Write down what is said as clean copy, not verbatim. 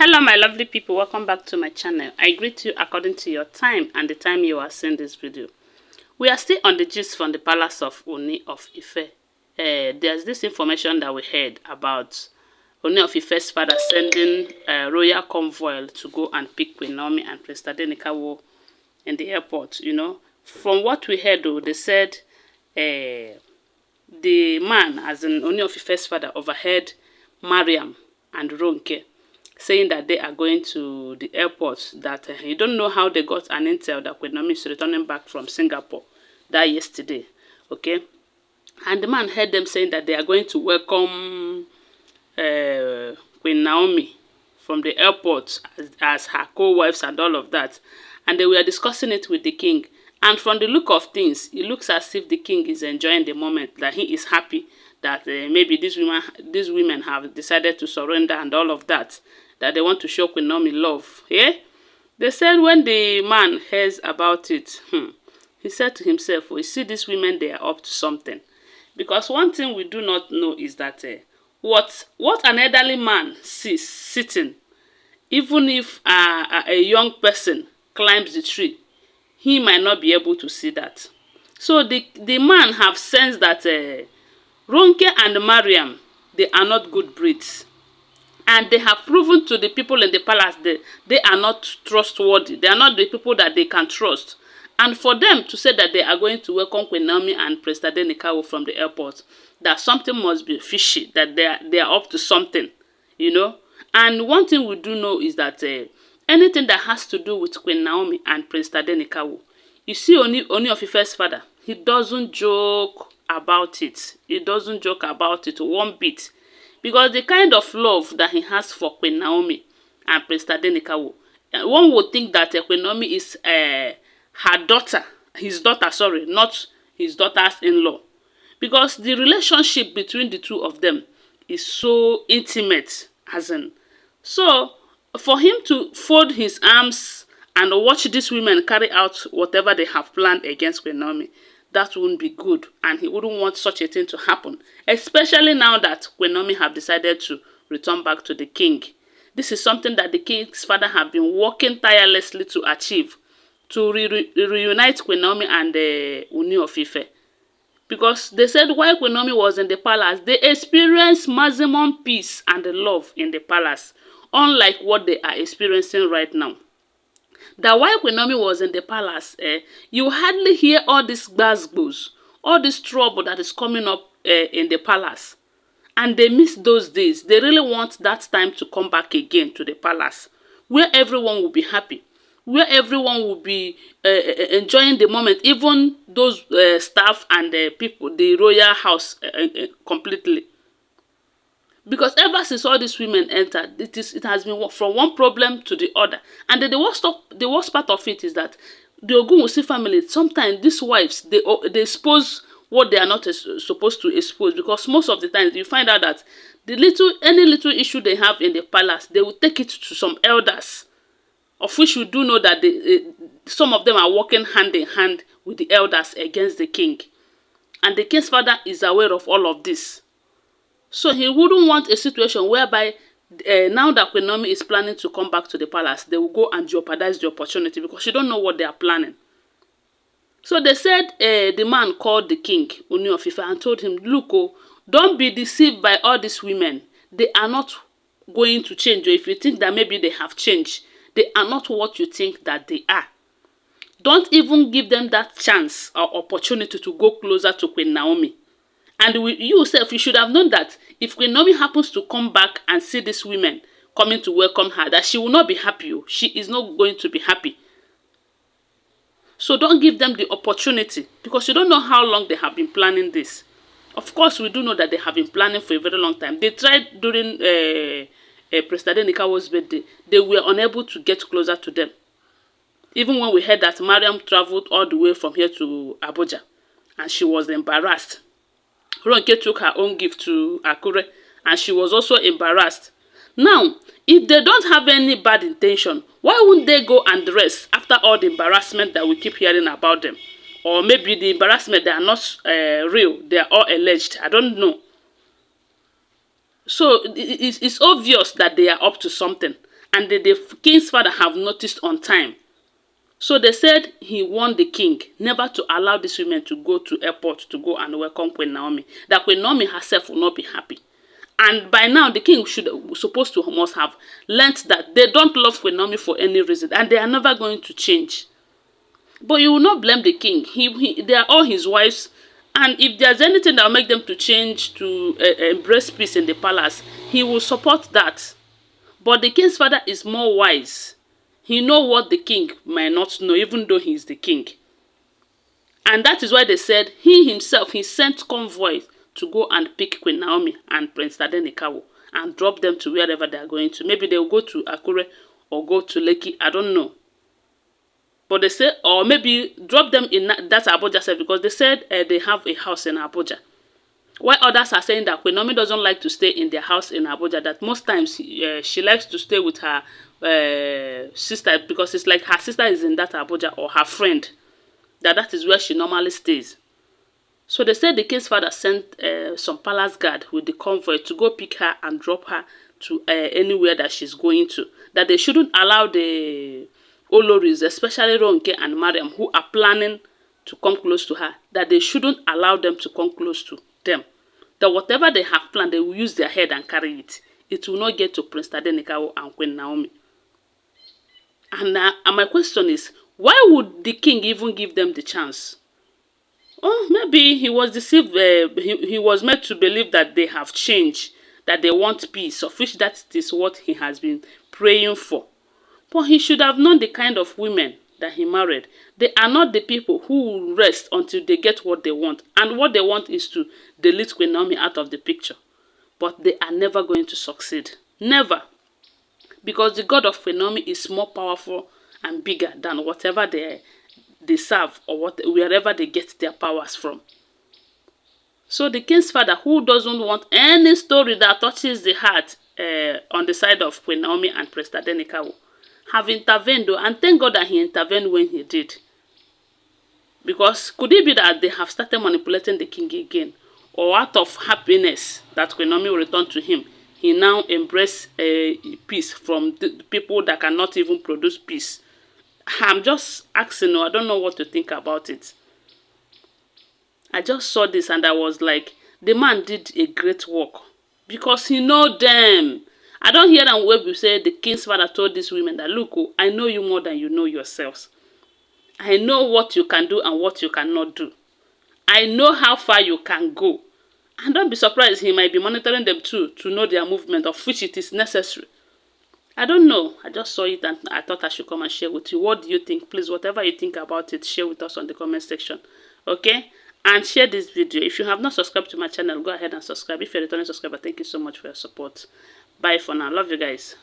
Hello my lovely people, welcome back to my channel. I greet you according to your time and the time you are seeing this video. We are still on the gist from the palace of Ooni of Ife. There's this information that we heard about Ooni of Ife's father sending a royal convoy to go and pick Queen Naomi and Prince Tadenikawo in the airport, you know. From what we heard though, they said the man, as in Ooni of Ife's father, overheard Mariam and Ronke saying that they are going to the airport, that you don't know how they got an intel that Queen Naomi is returning back from Singapore that yesterday, okay? And the man heard them saying that they are going to welcome Queen Naomi from the airport as her co-wives and all of that. And they were discussing it with the king. And from the look of things, it looks as if the king is enjoying the moment, that he is happy that maybe these women have decided to surrender and all of that, that they want to show Queen Naomi love. Yeah? They said when the man hears about it, he said to himself, you see these women, they are up to something. Because one thing we do not know is that what an elderly man sees sitting, even if a young person climbs the tree, he might not be able to see that. So the man have sensed that Ronke and Mariam, they are not good breeds. And they have proven to the people in the palace that they are not trustworthy. They are not the people that they can trust. And for them to say that they are going to welcome Queen Naomi and Prince Tadenikawo from the airport, that something must be fishy, that they are up to something, you know. And one thing we do know is that anything that has to do with Queen Naomi and Prince Tadenikawo, you see Ooni of Ife's father, he doesn't joke about it. He doesn't joke about it one bit. Because the kind of love that he has for Queen Naomi and Prince Tadenikawo, one would think that Queen Naomi is her daughter, his daughter, sorry, not his daughter's-in-law. Because the relationship between the two of them is so intimate, as in. So, for him to fold his arms and watch these women carry out whatever they have planned against Queen Naomi, that wouldn't be good, and he wouldn't want such a thing to happen, especially now that Queen Naomi have decided to return back to the king. This is something that the king's father have been working tirelessly to achieve, to reunite Queen Naomi and Ooni of Ife. Because they said while Queen Naomi was in the palace, they experienced maximum peace and love in the palace, unlike what they are experiencing right now. That while Queen Naomi was in the palace, you hardly hear all these gbasgbos, all this trouble that is coming up in the palace. And they miss those days. They really want that time to come back again to the palace, where everyone will be happy, where everyone will be enjoying the moment, even those staff and people, the royal house completely. Because ever since all these women entered, it has been from one problem to the other. And the worst part of it is that the Ogunwusi family, sometimes these wives, they expose what they are not supposed to expose. Because most of the times you find out that any little issue they have in the palace, they will take it to some elders, of which we do know that some of them are working hand in hand with the elders against the king. And the king's father is aware of all of this. So he wouldn't want a situation whereby now that Queen Naomi is planning to come back to the palace, they will go and jeopardize the opportunity because you don't know what they are planning. So they said the man called the king, Ooni of Ife, and told him, look, don't be deceived by all these women. They are not going to change. Or if you think that maybe they have changed, they are not what you think that they are. Don't even give them that chance or opportunity to go closer to Queen Naomi. And you yourself, you should have known that if Queen Naomi happens to come back and see these women coming to welcome her, that she will not be happy. She is not going to be happy. So don't give them the opportunity, because you don't know how long they have been planning this. Of course, we do know that they have been planning for a very long time. They tried during Prince Tadenikawo's birthday. They were unable to get closer to them. Even when we heard that Mariam traveled all the way from here to Abuja, and she was embarrassed. Ronke took her own gift to Akure, and she was also embarrassed. Now, if they don't have any bad intention, why wouldn't they go and rest after all the embarrassment that we keep hearing about them? Or maybe the embarrassment, they are not real, they are all alleged. I don't know. So it's obvious that they are up to something. and the king's father have noticed on time. So they said he warned the king never to allow these women to go to airport to go and welcome Queen Naomi. That Queen Naomi herself will not be happy. And by now, the king must have learnt that they don't love Queen Naomi for any reason, and they are never going to change. But you will not blame the king. They are all his wives, and if there's anything that will make them to change, to embrace peace in the palace, he will support that. But the king's father is more wise. He knows what the king might not know, even though he is the king. And that is why they said he himself, he sent convoy to go and pick Queen Naomi and Prince Tadenikawo and drop them to wherever they are going to. Maybe they will go to Akure or go to Lekki, I don't know. But they say, or maybe drop them in that Abuja side, because they said they have a house in Abuja. While others are saying that Queen Naomi doesn't like to stay in their house in Abuja, that most times she likes to stay with her sister, because it's like her sister is in that Abuja, or her friend, that is where she normally stays. So they said the king's father sent some palace guard with the convoy to go pick her and drop her to anywhere that she's going to. That they shouldn't allow the Olories, especially Ronke and Mariam, who are planning to come close to her, that they shouldn't allow them to come close to them. That whatever they have planned, they will use their head and carry it. It will not get to Prince Tadenikawo and Queen Naomi. And my question is, why would the king even give them the chance? Oh, maybe he was deceived. He was made to believe that they have changed, that they want peace, of which that is what he has been praying for. But he should have known the kind of women that he married. They are not the people who will rest until they get what they want. And what they want is to delete Queen Naomi out of the picture. But they are never going to succeed. Never. Because the God of Queen Naomi is more powerful and bigger than whatever they serve, or wherever they get their powers from. So the king's father, who doesn't want any story that touches the heart on the side of Queen Naomi and Prince Tadenikawo, have intervened, though, and thank God that he intervened when he did. Because could it be that they have started manipulating the king again? Or out of happiness that Queen Naomi will return to him, he now embrace peace from the people that cannot even produce peace? I'm just asking, I don't know what to think about it. I just saw this and I was like, the man did a great work. Because he know them. I don't hear them where we say the king's father told these women that, look, I know you more than you know yourselves. I know what you can do and what you cannot do. I know how far you can go. And don't be surprised, he might be monitoring them too, to know their movement, of which it is necessary. I don't know. I just saw it and I thought I should come and share with you. What do you think? Please, whatever you think about it, share with us on the comment section. Okay? And share this video. If you have not subscribed to my channel, go ahead and subscribe. If you're a returning subscriber, thank you so much for your support. Bye for now. Love you guys.